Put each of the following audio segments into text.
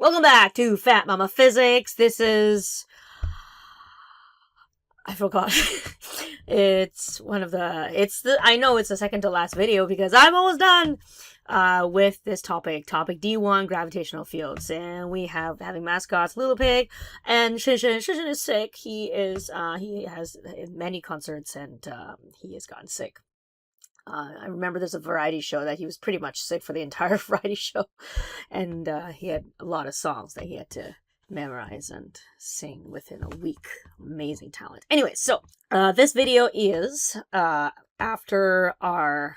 Welcome back to Phat Mama Physics. This is... I forgot. I know it's the second to last video because I'm almost done with this topic. Topic D1, gravitational fields. And we have having mascots, Little Pig, and Shin Shin. Shin Shin is sick. He has many concerts and he has gotten sick. I remember there's a variety show that he was pretty much sick for the entire variety show. And he had a lot of songs that he had to memorize and sing within a week. Amazing talent. Anyway, so this video is after our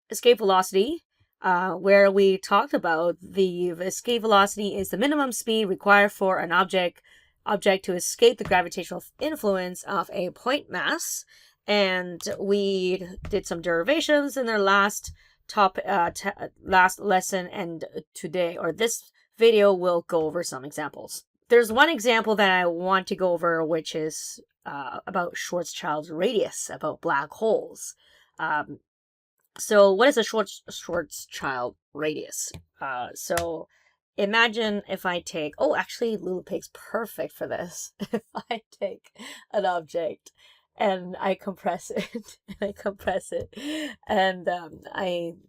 escape velocity, where we talked about the escape velocity is the minimum speed required for an object to escape the gravitational influence of a point mass. And we did some derivations in their last lesson, and today, or this video, will go over some examples. There's one example that I want to go over, which is about Schwarzschild Radius, about black holes. So what is a Schwarzschild Radius? So imagine if I take... Oh, actually, Little Pig's perfect for this. If I take an object and I compress it, and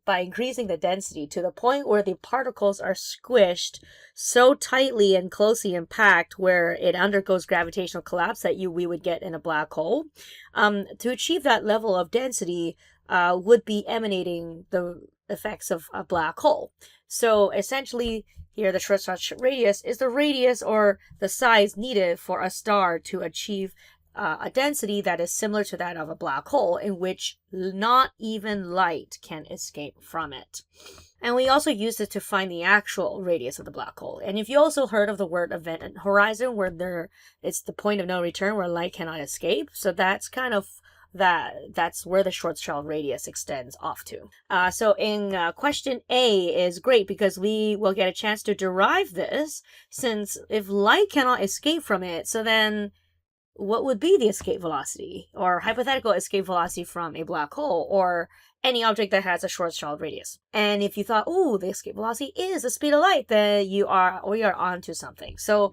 by increasing the density to the point where the particles are squished so tightly and closely packed where it undergoes gravitational collapse that we would get in a black hole. To achieve that level of density would be emanating the effects of a black hole. So essentially, here the Schwarzschild radius is the radius or the size needed for a star to achieve a density that is similar to that of a black hole, in which not even light can escape from it. And we also use it to find the actual radius of the black hole. And if you also heard of the word event horizon, where it's the point of no return where light cannot escape, so that's kind of that's where the Schwarzschild radius extends off to. So in question A is great because we will get a chance to derive this, since if light cannot escape from it, so then what would be the escape velocity or hypothetical escape velocity from a black hole or any object that has a Schwarzschild radius? And if you thought, oh, the escape velocity is the speed of light, then we are on to something. So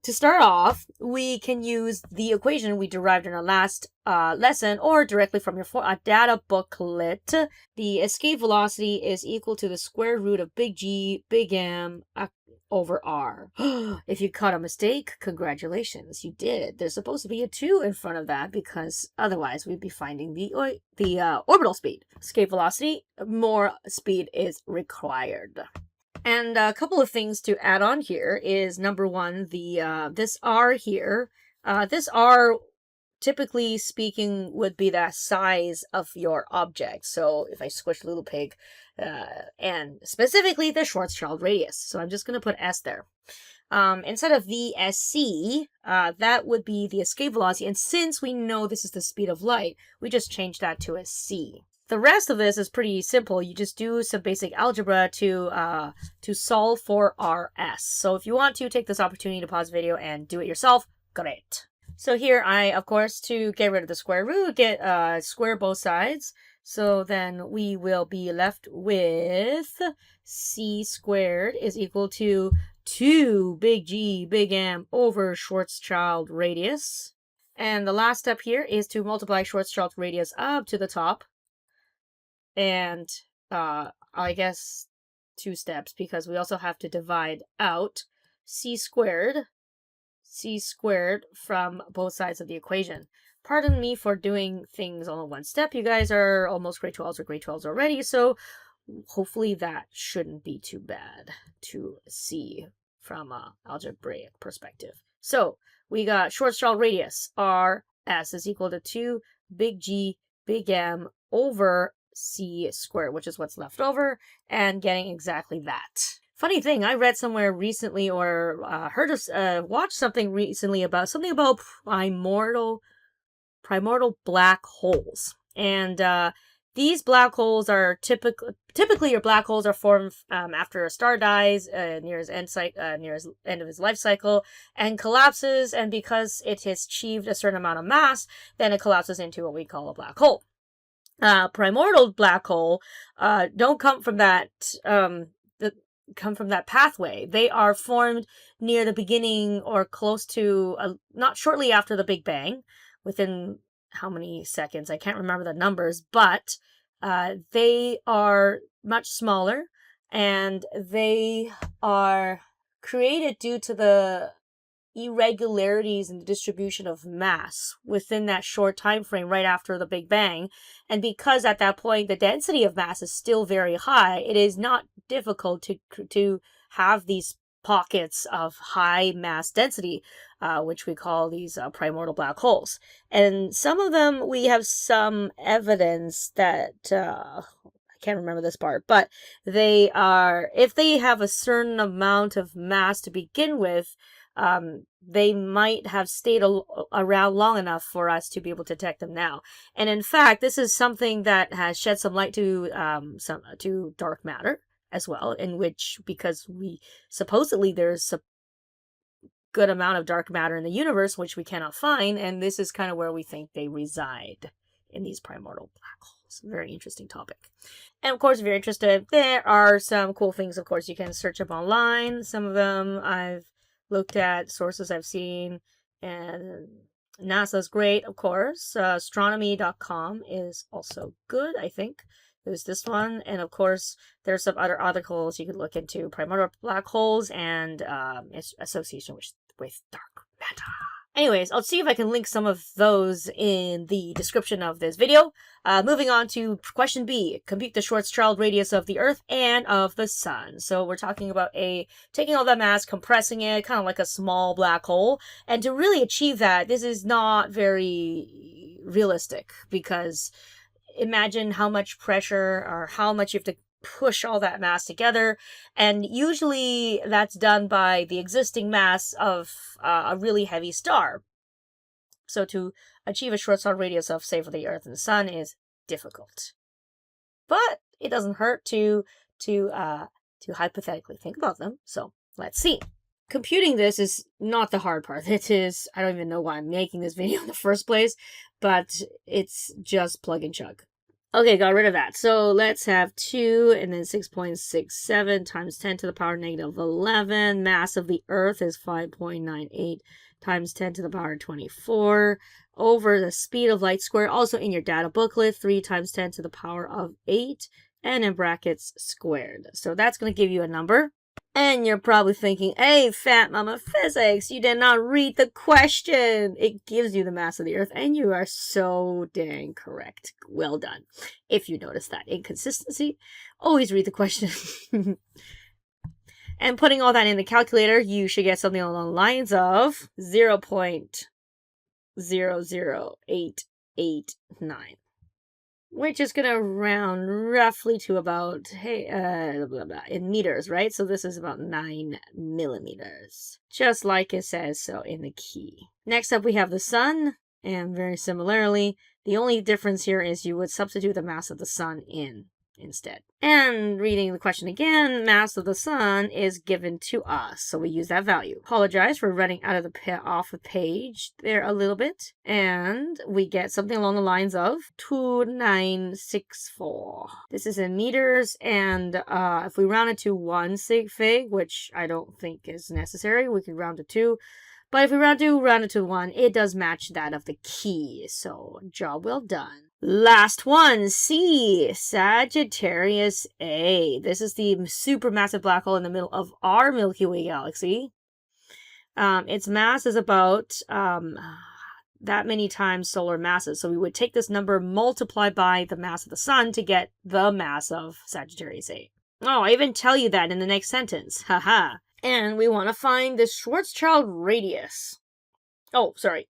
to start off, we can use the equation we derived in our last lesson or directly from your data booklet. The escape velocity is equal to the square root of big G, big M, over R. If you caught a mistake, congratulations, you did. There's supposed to be a 2 in front of that because otherwise we'd be finding the orbital speed. Escape velocity, more speed is required. And a couple of things to add on here is, number one, this R here. This R, typically speaking, would be the size of your object. So if I squish Little Pig, and specifically the Schwarzschild radius. So I'm just going to put S there. Instead of VSC, that would be the escape velocity. And since we know this is the speed of light, we just change that to a C. The rest of this is pretty simple. You just do some basic algebra to solve for RS. So if you want to take this opportunity to pause the video and do it yourself, great. So here of course, to get rid of the square root, square both sides. So then we will be left with C squared is equal to 2 big G, big M over Schwarzschild radius. And the last step here is to multiply Schwarzschild radius up to the top. And I guess 2 steps, because we also have to divide out C squared from both sides of the equation. Pardon me for doing things all in one step. You guys are almost grade 12s or grade 12s already, so hopefully that shouldn't be too bad to see from an algebraic perspective. So we got Schwarzschild radius, RS, is equal to 2 big G, big M over C squared, which is what's left over, and getting exactly that. Funny thing, I read somewhere recently or watched something recently about primordial black holes. And these black holes are typically your black holes are formed after a star dies near his end of his life cycle and collapses, and because it has achieved a certain amount of mass, then it collapses into what we call a black hole. Primordial black hole don't come from that come from that pathway. They are formed near the beginning or close to, not shortly after the Big Bang, within how many seconds? I can't remember the numbers, but they are much smaller, and they are created due to the irregularities in the distribution of mass within that short time frame right after the Big Bang. And because at that point the density of mass is still very high, it is not difficult to have these pockets of high mass density, which we call these primordial black holes. And some of them, we have some evidence that I can't remember this part, but they are, if they have a certain amount of mass to begin with, they might have stayed around long enough for us to be able to detect them now. And in fact, this is something that has shed some light to dark matter as well, in which, because we supposedly there's a good amount of dark matter in the universe which we cannot find, and this is kind of where we think they reside, in these primordial black holes. Very interesting topic. And of course, if you're interested, there are some cool things, of course, you can search up online. Some of them I've looked at, sources I've seen, and NASA's great, of course. Astronomy.com is also good, I think. There's this one, and of course, there's some other articles you could look into, primordial black holes and its association with dark matter. Anyways, I'll see if I can link some of those in the description of this video. Moving on to question B. Compute the Schwarzschild radius of the Earth and of the Sun. So we're talking about taking all that mass, compressing it, kind of like a small black hole. And to really achieve that, this is not very realistic, because imagine how much pressure or how much you have to push all that mass together, and usually that's done by the existing mass of a really heavy star. So to achieve a Schwarzschild radius of, say, for the Earth and the Sun is difficult, but it doesn't hurt to hypothetically think about them. So let's see. Computing this is not the hard part. It is, I don't even know why I'm making this video in the first place, but it's just plug and chug. Okay, got rid of that. So let's have 2 and then 6.67 times 10 to the power negative 11. Mass of the Earth is 5.98 times 10 to the power 24 over the speed of light squared. Also in your data booklet, 3 times 10 to the power of 8 and in brackets squared. So that's going to give you a number. And you're probably thinking, hey, Phat Mama Physics, you did not read the question. It gives you the mass of the Earth, and you are so dang correct. Well done. If you notice that inconsistency, always read the question. And putting all that in the calculator, you should get something along the lines of 0.00889. Which is going to round roughly to about, in meters, right? So this is about 9 millimeters. Just like it says so in the key. Next up, we have the Sun. And very similarly, the only difference here is you would substitute the mass of the Sun in instead. And reading the question again, mass of the Sun is given to us, so we use that value. Apologize for running out of off the page there a little bit, and we get something along the lines of 2964. This is in meters, and if we round it to 1 sig fig, which I don't think is necessary, we could round to 2. But if we round it to 1, it does match that of the key, so job well done. Last one, C, Sagittarius A. This is the supermassive black hole in the middle of our Milky Way galaxy. Its mass is about that many times solar masses. So we would take this number, multiply by the mass of the Sun to get the mass of Sagittarius A. Oh, I even tell you that in the next sentence. Haha. And we want to find the Schwarzschild radius. Oh, sorry.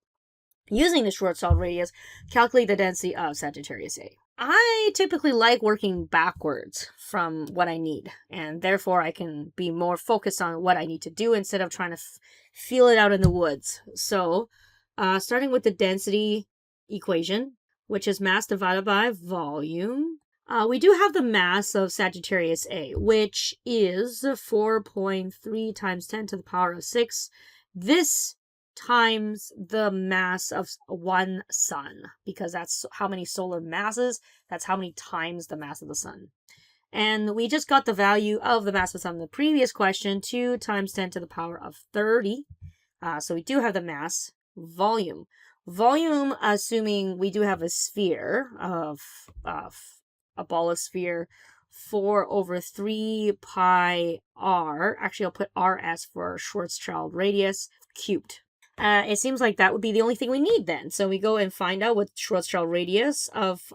Using the Schwarzschild radius, calculate the density of Sagittarius A. I typically like working backwards from what I need, and therefore I can be more focused on what I need to do instead of trying to feel it out in the woods. So, starting with the density equation, which is mass divided by volume. We do have the mass of Sagittarius A, which is 4.3 times 10 to the power of 6. This times the mass of one sun, because that's how many solar masses, that's how many times the mass of the Sun. And we just got the value of the mass of some in the previous question, 2 times 10 to the power of 30. So we do have the mass. Volume. Volume, assuming we do have a sphere of a ball of sphere, 4 over 3 pi r. Actually, I'll put rs for Schwarzschild Radius cubed. It seems like that would be the only thing we need then. So we go and find out what Schwarzschild Radius of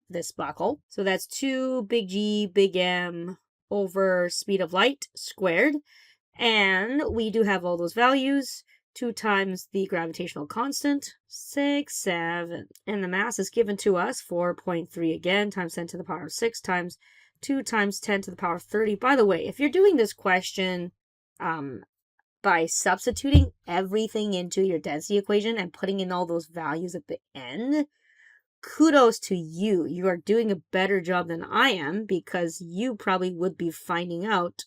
this black hole. So that's 2 big G big M over speed of light squared. And we do have all those values. 2 times the gravitational constant, 6, 7. And the mass is given to us, 4.3 again, times 10 to the power of 6 times 2 times 10 to the power of 30. By the way, if you're doing this question by substituting everything into your density equation and putting in all those values at the end, kudos to you. You are doing a better job than I am, because you probably would be finding out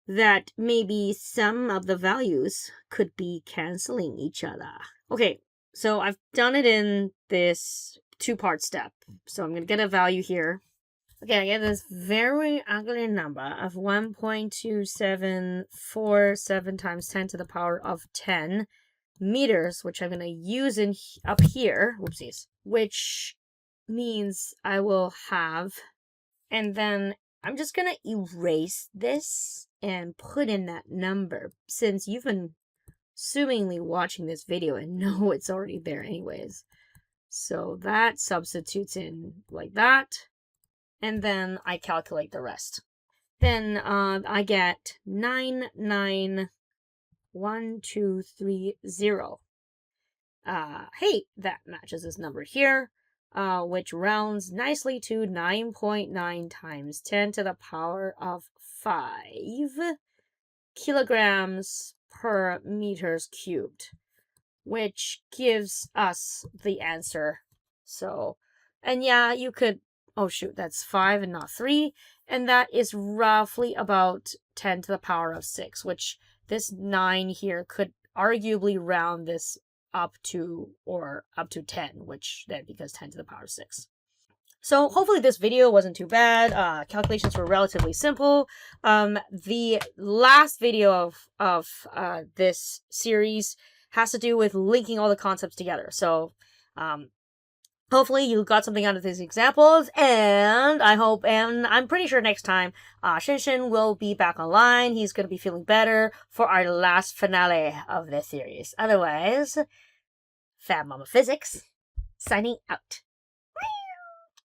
that maybe some of the values could be canceling each other. Okay, so I've done it in this 2-part step. So I'm going to get a value here. Okay, I get this very ugly number of 1.2747 times 10 to the power of 10 meters, which I'm going to use up here, whoopsies, which means I will have, and then I'm just going to erase this and put in that number, since you've been assumingly watching this video and know it's already there anyways. So that substitutes in like that, and then I calculate the rest. Then I get 991,230. Hey, that matches this number here, which rounds nicely to 9.9 times 10 to the power of 5 kilograms per meters cubed, which gives us the answer. So, and yeah, you could, oh shoot, that's 5 and not 3, and that is roughly about 10 to the power of 6, which this 9 here could arguably round this up to 10, which then becomes 10 to the power of 6. So hopefully this video wasn't too bad. Calculations were relatively simple. The last video of this series has to do with linking all the concepts together. So hopefully you got something out of these examples, and I'm pretty sure next time Shin will be back online. He's going to be feeling better for our last finale of this series. Otherwise, Phat Mama Physics signing out.